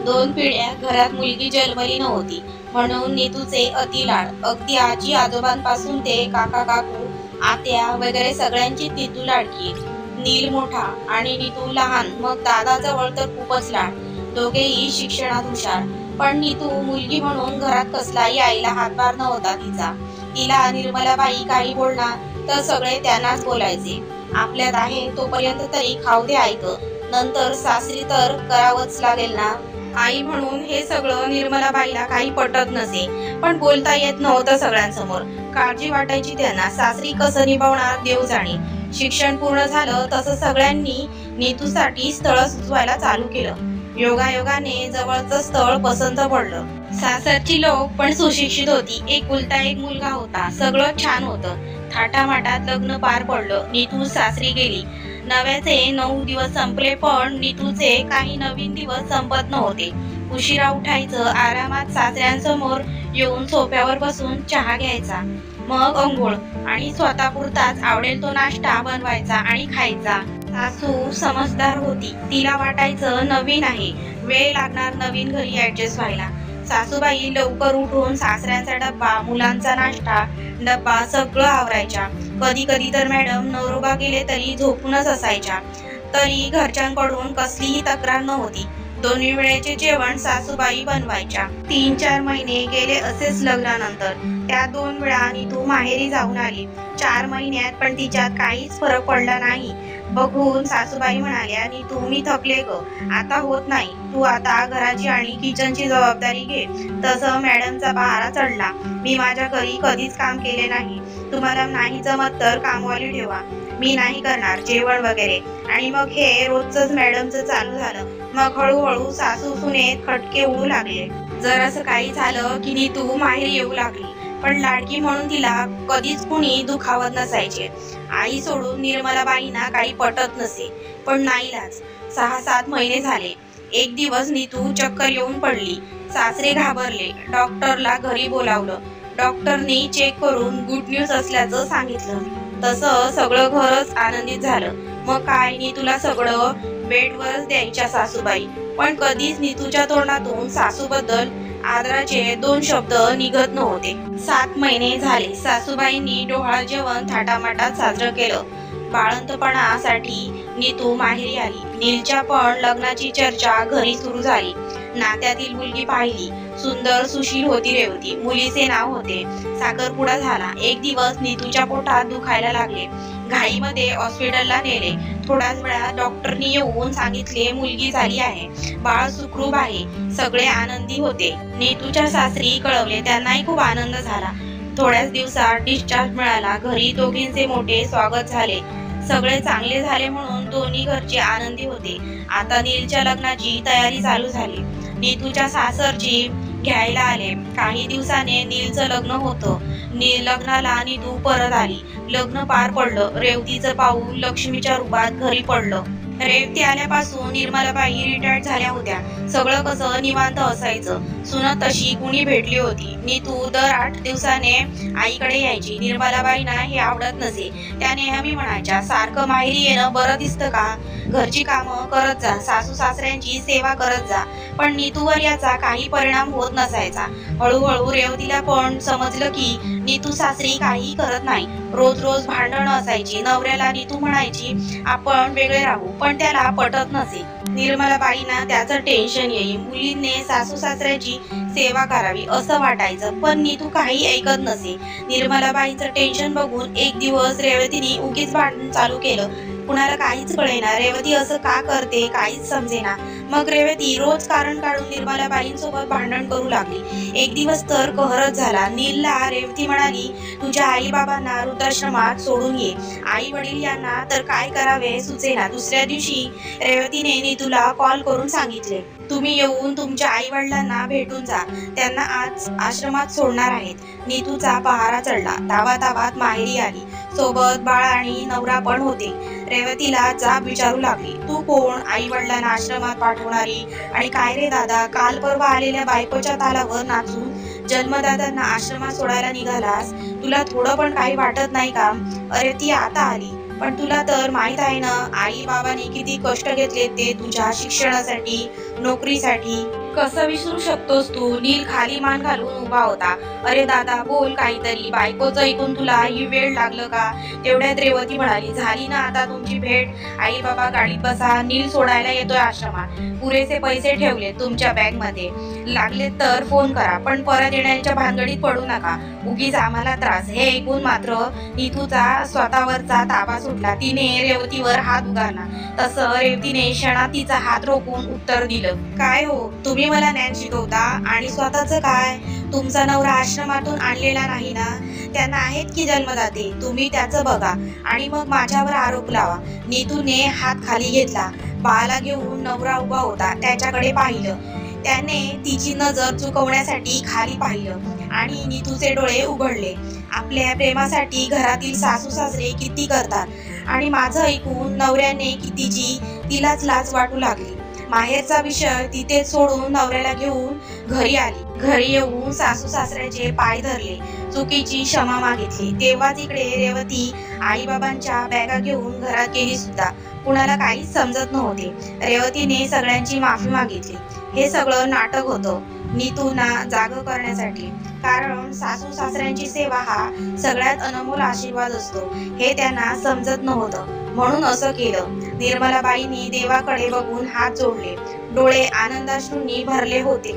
2 पिढ्या घरात मुलगी जन्मली नव्हती म्हणून नीतूचे अतिलाड. अगदी आजी आजोबांपासून ते काका काकू आत्या वगैरे सगळ्यांची नीतू लाडकी. नील मोठा आणि नीतू लहान, मग दादाजवळ तर खूपच लाड. दोघेही शिक्षणात हुशार, पण नीतू मुलगी म्हणून घरात कसलाही आईला हातभार नव्हता तिचा. तिला निर्मलाबाई काही बोलणार तर सगळे त्यांनाच बोलायचे. आपल्यात आहे तोपर्यंत तरी खाऊ दे ऐक, नंतर सासरी तर करावंच लागेल ना. आई म्हणून हे सगळं निर्मलाबाईला काही पटत नसे, पण बोलता येत नव्हतं सगळ्यांसमोर. काळजी वाटायची त्यांना. सासरी कसं निभावणार देव जाणे. शिक्षण पूर्ण झालं तसं सगळ्यांनी नीतूसाठी स्थळ सुचवायला चालू केलं. योगायोगाने जवळचं स्थळ पसंत पडलं. सासरची लोक पण सुशिक्षित होती. एकुलता एक मुलगा होता. सगळं छान होतं. थाटामाटात लग्न पार पडलं. नीतू सासरी गेली. नव्याचे 9 दिवस संपले, पण नीतूचे काही नवीन दिवस संपत नव्हते. उशिरा उठायचं, आरामात सासऱ्यांसमोर येऊन सोफ्यावर बसून चहा घ्यायचा, मग अंघोळ आणि स्वतःपुरताच आवडेल तो नाश्ता बनवायचा आणि खायचा. सासू समजदार होती. तिला वाटायचं नवीन आहे, वेळ लागणार नवीन घरी ऍडजस्ट व्हायला. सासूबाई लवकर उठून सासऱ्यांचा डब्बा, मुलांचा नाश्ता, डब्बा सगळं आवरायच्या. कधी कधी तर मॅडम नवरोबा गेले तरी झोपूनच असायच्या. तरी घरच्यांकडून कसलीही तक्रार नव्हती. 2 वेळेचे जेवण सासूबाई बनवायच्या. 3-4 महिने गेले असेच लग्नानंतर. त्या 2 वेळा नीतू माहेरी जाऊन आली. 4 महिन्यात पण तिच्यात काहीच फरक पडला नाही. बघून सासूबाई म्हणाल्या, नीतू मी थकले ग, आता होत नाही. तू आता घराची आणि किचनची जबाबदारी घे. तसं मॅडमचा पहारा चढला. मी माझ्या घरी कधीच काम केले नाही. तुम्हाला नाही जमत तर कामवाली ठेवा, मी नाही करणार जेवण वगैरे. आणि मग हे रोजच मॅडमचं चालू झालं. मग हळूहळू सासू सुनेत खटके उडू लागले. जर असं काही झालं की नीतू माहेरी येऊ लागली, पण लाडकी म्हणून तिला कधीच कुणी दुखावत नसायचे. आई सोडून निर्मलाबाईंना काही पटत नसे, पण नाईलाज. 6-7 महिने झाले. एक दिवस नीतू चक्कर येऊन पडली. सासरे घाबरले. डॉक्टरला घरी बोलावलं. डॉक्टरनी चेक करून गुड न्यूज असल्याचं सांगितलं. तसं सगळं घरच आनंदित झालं. मग काय, नीतूला सगळं बेडवरच द्यायच्या सासूबाई, पण कधीच नीतूच्या तोंडातून सासूबद्दल आदराचे 2 शब्द निघत नव्हते. 7 महिने झाले. सासूबाईंनी डोहाळ जेवण थाटामाटात साजरं केलं. बाळंतपणासाठी नीतू माहेरी आली. नीलच्या पण लग्नाची चर्चा घरी सुरू झाली. नात्यातील मुलगी पाहिली. सुंदर सुशील होती रेवती. मुलीचे नाव होते. साखरपुडा झाला. एक दिवस नीतूच्या पोटात दुखायला लागले. घाईमध्ये हॉस्पिटलला नेले. थोड्याच वेळात डॉक्टरनी येऊन सांगितले मुलगी झाली आहे, बाळ सुखरूप आहे. सगळे आनंदी होते. नीतूच्या सासरी कळवले. त्यांनाही खूप आनंद झाला. थोड्याच दिवसात डिस्चार्ज मिळाला. घरी दोघींचे मोठे स्वागत झाले. सगळे चांगले झाले म्हणून दोन्ही घरचे आनंदी होते. आता नीलच्या लग्नाची तयारी चालू झाली. नीतूच्या सासरची घ्यायला आले. काही दिवसाने नीलचं लग्न होतं. लग्नाला नीतू परत आली. लग्न पार पडलं. रेवतीचं पाऊल लक्ष्मीच्या रूपात घरी पडलं. रेवती आल्यापासून निर्मलाबाई रिटायर्ड झाल्या होत्या. सगळं कसं निवांत असायचं. सुनत तशी कुणी भेटली होती. नीतू दर 8 दिवसाने आईकडे यायची. निर्मलाबाईंना हे आवडत नसे. त्या नेहमी म्हणायच्या, सारखं माहेरी येणं बरं दिसतं का? घरची कामं करत जा, सासू सासऱ्यांची सेवा करत जा. पण नीतूवर याचा काही परिणाम होत नसायचा. हळूहळू रेवतीला पण समजलं की नीतू सासरी काही करत नाही. रोज रोज भांडणं असायची. नवऱ्याला नीतू म्हणायची आपण वेगळे राहू, पण त्याला पटत नसे. निर्मलाबाईंना त्याचं टेन्शन येई. मुलींनी सासू सासऱ्याची सेवा करावी असं वाटायचं, पण नीतू काही ऐकत नसे. निर्मलाबाईंचं टेन्शन बघून एक दिवस रेवतीने उगीच भांडण चालू केलं. कुणाला काहीच कळेना. रेवती असं का करते काहीच समजेना. मग रेवती रोज कारण काढून निर्मलाबाईंसोबत भांडण करू लागली. एक दिवस तर कहरच झाला. नीलला रेवती म्हणाली, तुझ्या आई बाबांना वृद्धाश्रमात सोडून ये. आई वडील यांना तर काय करावे सुचेना. दुसऱ्या दिवशी रेवतीने नीतूला कॉल करून सांगितले, तुम्ही येऊन तुमच्या आई वडिलांना भेटून जा. त्यांना आज आश्रमात सोडणार आहेत. नीतूचा पहारा चढला. धावाधावात माहेरी आली. सोबत बाळ आणि नवरा पण होते. रेवतीला जाब विचारू लागली, तू कोण? आई वडिलांना आश्रमात पाठवणारी? आणि काय रे दादा, काल परवा आलेल्या बायकोच्या तालावर नाचून जन्मदात्यांना आश्रमात सोडायला निघालास. तुला थोडं पण काही वाटत नाही का? अरे ती आता आली, पण तुला तर माहित आहे ना आई बाबांनी किती कष्ट घेतले ते तुझ्या शिक्षणासाठी, नोकरीसाठी. कसं विसरू शकतोस तू? नील खाली मान घालून उभा होता. अरे दादा, बोल काहीतरी. बायकोचं ऐकून तुला ही वेळ लागलं का? तेवढ्यात रेवती म्हणाली, झाली ना आता तुमची भेट. आई बाबा गाडीत बसा, नील सोडायला येतोय आश्रमात. पुरेसे पैसे ठेवले तुमच्या बॅग मध्ये, लागले तर फोन करा, पण परत येण्याच्या भानगडीत पडू नका. उगीच आम्हाला त्रास. हे ऐकून मात्र नीतूचा स्वतःवरचा ताबा सुटला. तिने रेवतीवर हात उगारला. तसं रेवतीने क्षणात तिचा हात रोखून उत्तर दिलं, काय हो, तुम्ही मला ज्ञान शिकवता आणि स्वतःच काय? तुमचा नवरा आश्रमातून आणलेला नाही ना? त्यांना आहेत की जन्मदाते. तुम्ही त्याचं बघा आणि मग माझ्यावर आरोप लावा. नीतूने हात खाली घेतला. बाळाला घेऊन नवरा उभा होता, त्याच्याकडे पाहिलं. त्याने तिची नजर चुकवण्यासाठी खाली पाहिलं आणि नीतूचे डोळे उघडले. आपल्या प्रेमासाठी घरातील सासू सासरे किती करतात आणि माझं ऐकून नवऱ्याने कितीची तिलाच लाज वाटू लागली. माहेरचा विषय तिथे सोडून नवऱ्याला घेऊन घरी आली. घरी येऊन सासू सासऱ्याचे पाय धरले, चुकीची क्षमा मागितली. तेव्हा तिकडे रेवती आई बाबांच्या बॅगा घेऊन घरात गेली सुद्धा. कुणाला काहीच समजत नव्हते. रेवतीने सगळ्यांची माफी मागितली. हे सगळं नाटक होतं नीतूना जाग करण्यासाठी. कारण सासू सासऱ्यांची सेवा हा सगळ्यात अनमोल आशीर्वाद असतो हे त्यांना समजत नव्हतं. म्हणून असं केलं. निर्मलाबाईंनी देवाकडे बघून हात जोडले. डोळे आनंदाश्रूंनी भरले होते.